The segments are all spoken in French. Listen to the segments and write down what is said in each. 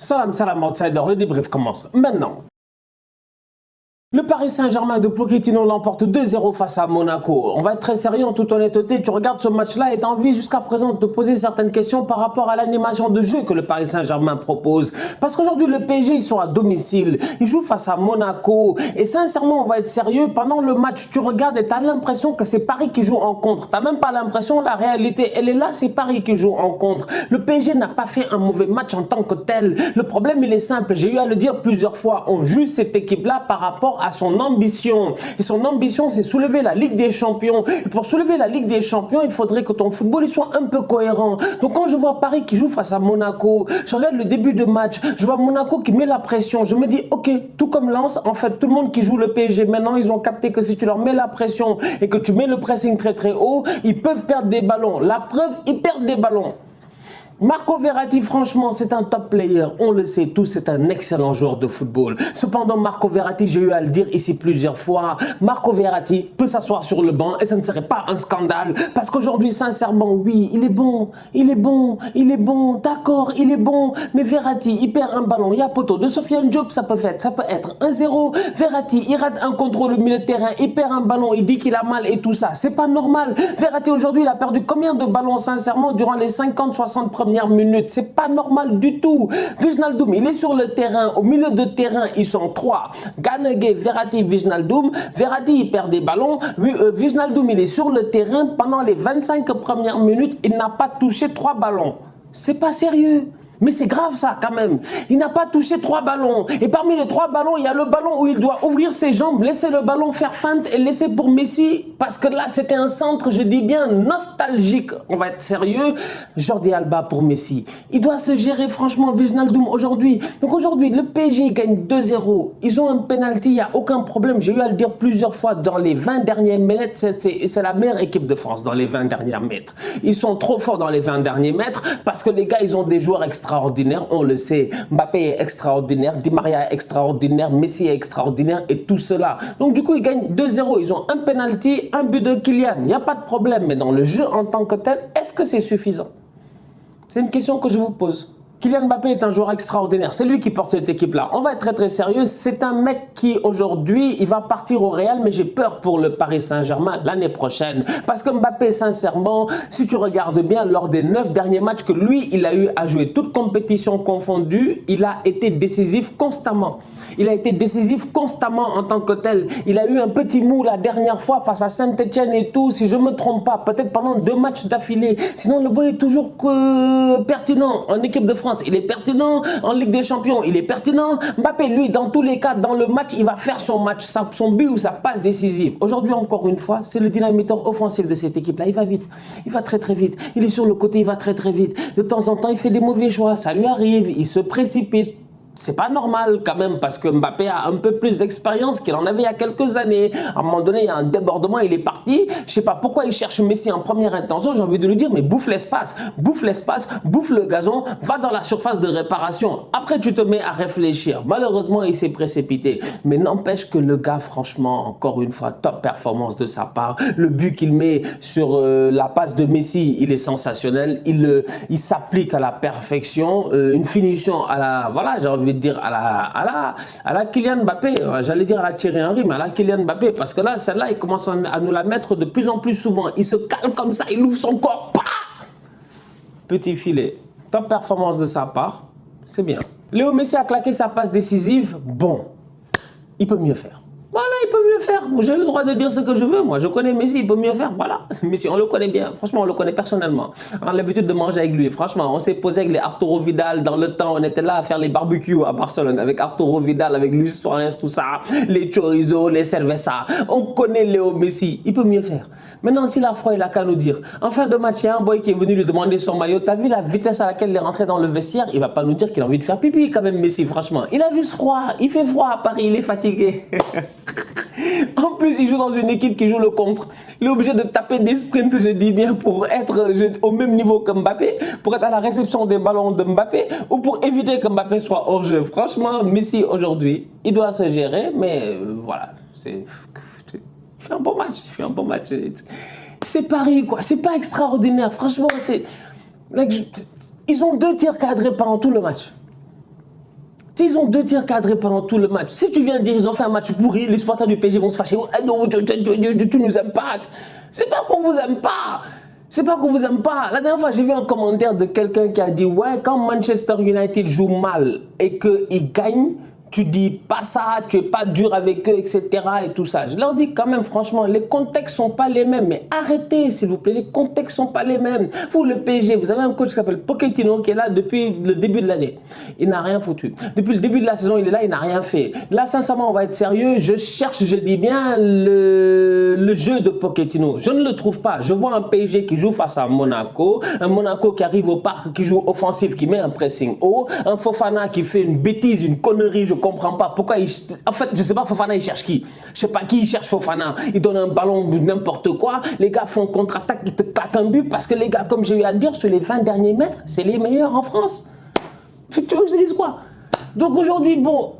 Salam, salam, outsider, le débrief commence maintenant. Le Paris Saint-Germain de Pochettino l'emporte 2-0 face à Monaco. On va être très sérieux en toute honnêteté. Tu regardes ce match-là et tu as envie jusqu'à présent de te poser certaines questions par rapport à l'animation de jeu que le Paris Saint-Germain propose. Parce qu'aujourd'hui, le PSG, ils sont à domicile. Ils jouent face à Monaco. Et sincèrement, on va être sérieux. Pendant le match, tu regardes et tu as l'impression que c'est Paris qui joue en contre. Tu n'as même pas l'impression, la réalité, elle est là, c'est Paris qui joue en contre. Le PSG n'a pas fait un mauvais match en tant que tel. Le problème, il est simple. J'ai eu à le dire plusieurs fois. On juge cette équipe-là par rapport à son ambition. Et son ambition, c'est soulever la Ligue des Champions. Et pour soulever la Ligue des Champions, il faudrait que ton football il soit un peu cohérent. Donc quand je vois Paris qui joue face à Monaco, je regarde le début de match, je vois Monaco qui met la pression. Je me dis, ok, tout comme Lens, en fait, tout le monde qui joue le PSG, maintenant, ils ont capté que si tu leur mets la pression et que tu mets le pressing très très haut, ils peuvent perdre des ballons. La preuve, ils perdent des ballons. Marco Verratti, franchement, c'est un top player. On le sait tous, c'est un excellent joueur de football. Cependant, Marco Verratti, j'ai eu à le dire ici plusieurs fois, Marco Verratti peut s'asseoir sur le banc et ça ne serait pas un scandale. Parce qu'aujourd'hui, sincèrement, oui, il est bon, d'accord, il est bon. Mais Verratti, il perd un ballon. Il y a poteau de Sofiane Diop, ça peut être 1-0. Verratti, il rate un contrôle au milieu de terrain, il perd un ballon, il dit qu'il a mal et tout ça. C'est pas normal. Verratti, aujourd'hui, il a perdu combien de ballons, sincèrement, durant les 50-60 premières minutes? C'est pas normal du tout. Wijnaldum, il est sur le terrain. Au milieu de terrain, ils sont trois. Ganegé, Verratti, Wijnaldum. Verratti, il perd des ballons. Wijnaldum, il est sur le terrain. Pendant les 25 premières minutes, il n'a pas touché 3 ballons. C'est pas sérieux. Mais c'est grave ça quand même. Il n'a pas touché 3 ballons. Et parmi les 3 ballons, il y a le ballon où il doit ouvrir ses jambes, laisser le ballon faire feinte et laisser pour Messi. Parce que là, c'était un centre, je dis bien, nostalgique. On va être sérieux. Jordi Alba pour Messi. Il doit se gérer franchement Wijnaldum aujourd'hui. Donc aujourd'hui, le PSG gagne 2-0. Ils ont un penalty, il n'y a aucun problème. J'ai eu à le dire plusieurs fois. Dans les 20 derniers mètres, c'est la meilleure équipe de France dans les 20 derniers mètres. Ils sont trop forts dans les 20 derniers mètres parce que les gars, ils ont des joueurs extraordinaire, on le sait. Mbappé est extraordinaire, Di Maria est extraordinaire, Messi est extraordinaire et tout cela. Donc du coup, ils gagnent 2-0. Ils ont un penalty, un but de Kylian. Il n'y a pas de problème. Mais dans le jeu en tant que tel, est-ce que c'est suffisant? C'est une question que je vous pose. Kylian Mbappé est un joueur extraordinaire. C'est lui qui porte cette équipe-là. On va être très très sérieux. C'est un mec qui aujourd'hui, il va partir au Real, mais j'ai peur pour le Paris Saint-Germain l'année prochaine. Parce que Mbappé, sincèrement, si tu regardes bien, lors des 9 derniers matchs que lui, il a eu à jouer, toutes compétitions confondues, il a été décisif constamment. Il a été décisif constamment en tant que tel. Il a eu un petit mou la dernière fois face à Saint-Etienne et tout, si je ne me trompe pas, peut-être pendant 2 matchs d'affilée. Sinon, le boy est toujours pertinent en équipe de France. Il est pertinent en Ligue des Champions. Il est pertinent. Mbappé, lui, dans tous les cas, dans le match, il va faire son match, son but ou sa passe décisive. Aujourd'hui, encore une fois, c'est le dynamiteur offensif de cette équipe-là. Il va vite. Il va très très vite. Il est sur le côté, il va très très vite. De temps en temps, il fait des mauvais choix. Ça lui arrive. Il se précipite. C'est pas normal quand même parce que Mbappé a un peu plus d'expérience qu'il en avait il y a quelques années. À un moment donné, il y a un débordement, il est parti. Je sais pas pourquoi il cherche Messi en première intention. J'ai envie de lui dire, mais bouffe l'espace, bouffe le gazon, va dans la surface de réparation. Après, tu te mets à réfléchir. Malheureusement, il s'est précipité. Mais n'empêche que le gars, franchement, encore une fois, top performance de sa part. Le but qu'il met sur la passe de Messi, il est sensationnel. Il s'applique à la perfection. Une finition à la... Voilà, j'ai envie de dire à la Kylian Mbappé, j'allais dire à la Thierry Henry, mais à la Kylian Mbappé, parce que là, celle-là, il commence à nous la mettre de plus en plus souvent. Il se cale comme ça, il ouvre son corps, petit filet. Top performance de sa part, c'est bien. Léo Messi a claqué sa passe décisive, bon, il peut mieux faire. Voilà, il peut mieux faire. J'ai le droit de dire ce que je veux. Moi, je connais Messi, il peut mieux faire. Voilà. Messi, on le connaît bien. Franchement, on le connaît personnellement. On a l'habitude de manger avec lui. Franchement, on s'est posé avec les Arturo Vidal dans le temps. On était là à faire les barbecues à Barcelone avec Arturo Vidal, avec Luis Suarez, tout ça. Les chorizo, les cerveza. On connaît Léo Messi. Il peut mieux faire. Maintenant, s'il a froid, il a qu'à nous dire. En fin de match, il y a un boy qui est venu lui demander son maillot. T'as vu la vitesse à laquelle il est rentré dans le vestiaire? Il va pas nous dire qu'il a envie de faire pipi quand même, Messi, franchement. Il a juste froid. Il fait froid à Paris. Il est fatigué. En plus, il joue dans une équipe qui joue le contre. Il est obligé de taper des sprints, je dis bien, pour être au même niveau que Mbappé, pour être à la réception des ballons de Mbappé, ou pour éviter que Mbappé soit hors jeu. Franchement, Messi, aujourd'hui, il doit se gérer, mais voilà, il fait un bon match. Il fait un bon match. C'est Paris, quoi. C'est pas extraordinaire. Franchement, ils ont 2 tirs cadrés pendant tout le match. Ils ont 2 tirs cadrés pendant tout le match. Si tu viens dire ils ont fait un match pourri, les supporters du PSG vont se fâcher. Oh, non, tu nous aimes pas. C'est pas qu'on vous aime pas. C'est pas qu'on vous aime pas. La dernière fois, j'ai vu un commentaire de quelqu'un qui a dit ouais, quand Manchester United joue mal et qu'ils gagnent, tu dis pas ça, tu es pas dur avec eux, etc. et tout ça. Je leur dis quand même, franchement, les contextes sont pas les mêmes. Mais arrêtez, s'il vous plaît, les contextes sont pas les mêmes. Vous, le PSG, vous avez un coach qui s'appelle Pochettino qui est là depuis le début de l'année. Il n'a rien foutu. Depuis le début de la saison, il est là, il n'a rien fait. Là, sincèrement, on va être sérieux. Je cherche, je dis bien, le jeu de Pochettino. Je ne le trouve pas. Je vois un PSG qui joue face à Monaco, un Monaco qui arrive au parc, qui joue offensif, qui met un pressing haut, un Fofana qui fait une bêtise, une connerie, je comprends pas pourquoi en fait je sais pas Fofana il cherche qui, je sais pas qui il cherche Fofana, il donne un ballon n'importe quoi, les gars font contre-attaque, ils te claquent un but parce que les gars comme j'ai eu à dire sur les 20 derniers mètres c'est les meilleurs en France. Tu veux que je te dise quoi? Donc aujourd'hui bon,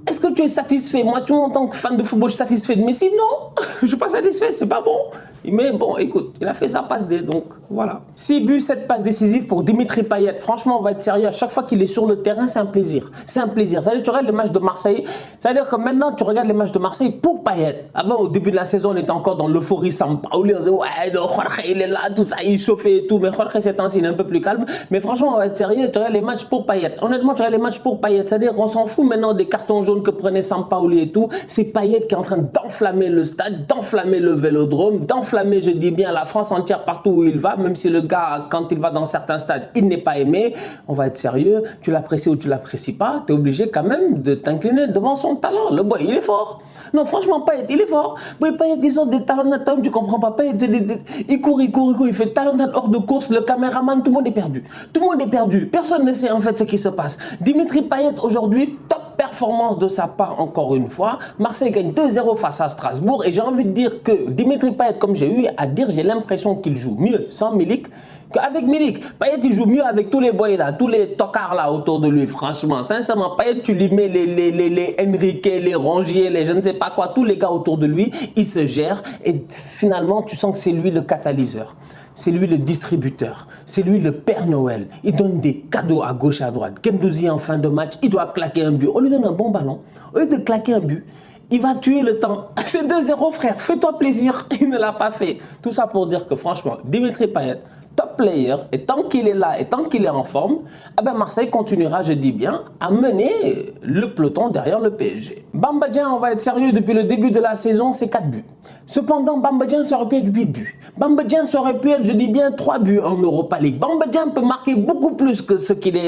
est-ce que tu es satisfait? Moi, en tant que fan de football, je suis satisfait de Messi? Non, je ne suis pas satisfait, c'est pas bon. Mais bon, écoute, il a fait sa passe D, donc voilà. 6 buts, 7 passes décisives pour Dimitri Payet. Franchement, on va être sérieux, à chaque fois qu'il est sur le terrain, c'est un plaisir. C'est un plaisir. C'est-à-dire, tu regardes les matchs de Marseille, c'est-à-dire que maintenant, tu regardes les matchs de Marseille pour Payet. Avant, au début de la saison, on était encore dans l'euphorie Sampaoli, on disait, ouais, Jorge, il est là, tout ça, il chauffait et tout. Mais Jorge, ces temps-ci, il est un peu plus calme. Mais franchement, on va être sérieux, tu regardes les matchs pour Payet. Honnêtement, tu regardes les matchs pour Payet. C'est-à-dire qu'on s'en fout maintenant des cartons jaunes que prenait Sampaoli et tout. C'est Payet qui est en train d'enflammer le stade, d'enflammer le Vélodrome, d'enflammer, je dis bien, la France entière partout où il va, même si le gars, quand il va dans certains stades, il n'est pas aimé. On va être sérieux, tu l'apprécies ou tu l'apprécies pas, tu es obligé quand même de t'incliner devant son talent. Le boy, il est fort. Non, franchement, Payet, il est fort. Mais Payet, ils ont des talonnades, tu comprends pas. Payet, il court, il fait talonnade hors de course, le caméraman, tout le monde est perdu. Tout le monde est perdu. Personne ne sait en fait ce qui se passe. Dimitri Payet, aujourd'hui, top performance de sa part encore une fois. Marseille gagne 2-0 face à Strasbourg et j'ai envie de dire que Dimitri Payet, comme j'ai eu à dire, j'ai l'impression qu'il joue mieux sans Milik qu'avec Milik. Payet, il joue mieux avec tous les boys là, tous les tocards là autour de lui, franchement. Sincèrement, Payet, tu lui mets les Enrique, les Rongier, les je ne sais pas quoi, tous les gars autour de lui, il se gère et finalement, tu sens que c'est lui le catalyseur. C'est lui le distributeur, c'est lui le Père Noël. Il donne des cadeaux à gauche et à droite. Guendouzi en fin de match, il doit claquer un but. On lui donne un bon ballon. Au lieu de claquer un but, il va tuer le temps. C'est 2-0 frère, fais-toi plaisir. Il ne l'a pas fait. Tout ça pour dire que franchement, Dimitri Payet, top player, et tant qu'il est là et tant qu'il est en forme, eh ben Marseille continuera, je dis bien, à mener le peloton derrière le PSG. Bamba Dieng, on va être sérieux, depuis le début de la saison, c'est 4 buts. Cependant, Bamba Dieng, ça aurait pu être 8 buts. Bamba Dieng, ça aurait pu être, je dis bien, 3 buts en Europa League. Bamba Dieng peut marquer beaucoup plus que ce qu'il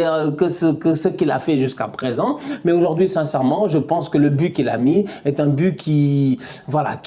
a fait jusqu'à présent. Mais aujourd'hui, sincèrement, je pense que le but qu'il a mis est un but qui, voilà,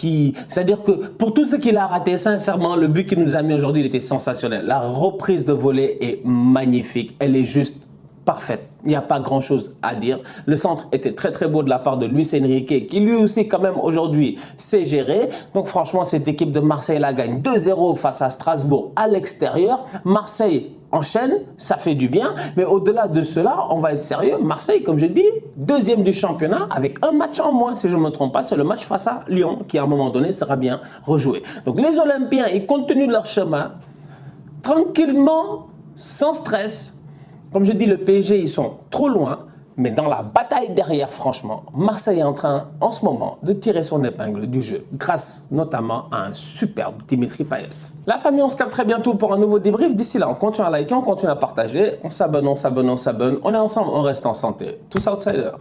c'est-à-dire que pour tout ce qu'il a raté, sincèrement, le but qu'il nous a mis aujourd'hui, il était sensationnel. La reprise de volée est magnifique. Elle est juste parfaite. Il n'y a pas grand chose à dire. Le centre était très très beau de la part de Luis Enrique qui lui aussi quand même aujourd'hui sait gérer. Donc franchement cette équipe de Marseille la gagne 2-0 face à Strasbourg à l'extérieur. Marseille enchaîne, ça fait du bien. Mais au-delà de cela, on va être sérieux. Marseille, comme je dis, deuxième du championnat avec un match en moins si je ne me trompe pas. C'est le match face à Lyon qui à un moment donné sera bien rejoué. Donc les Olympiens, ils continuent leur chemin tranquillement, sans stress. Comme je dis, le PSG, ils sont trop loin, mais dans la bataille derrière, franchement, Marseille est en train, en ce moment, de tirer son épingle du jeu, grâce notamment à un superbe Dimitri Payet. La famille, on se capte très bientôt pour un nouveau débrief. D'ici là, on continue à liker, on continue à partager, on s'abonne, on est ensemble, on reste en santé. Tous outsiders.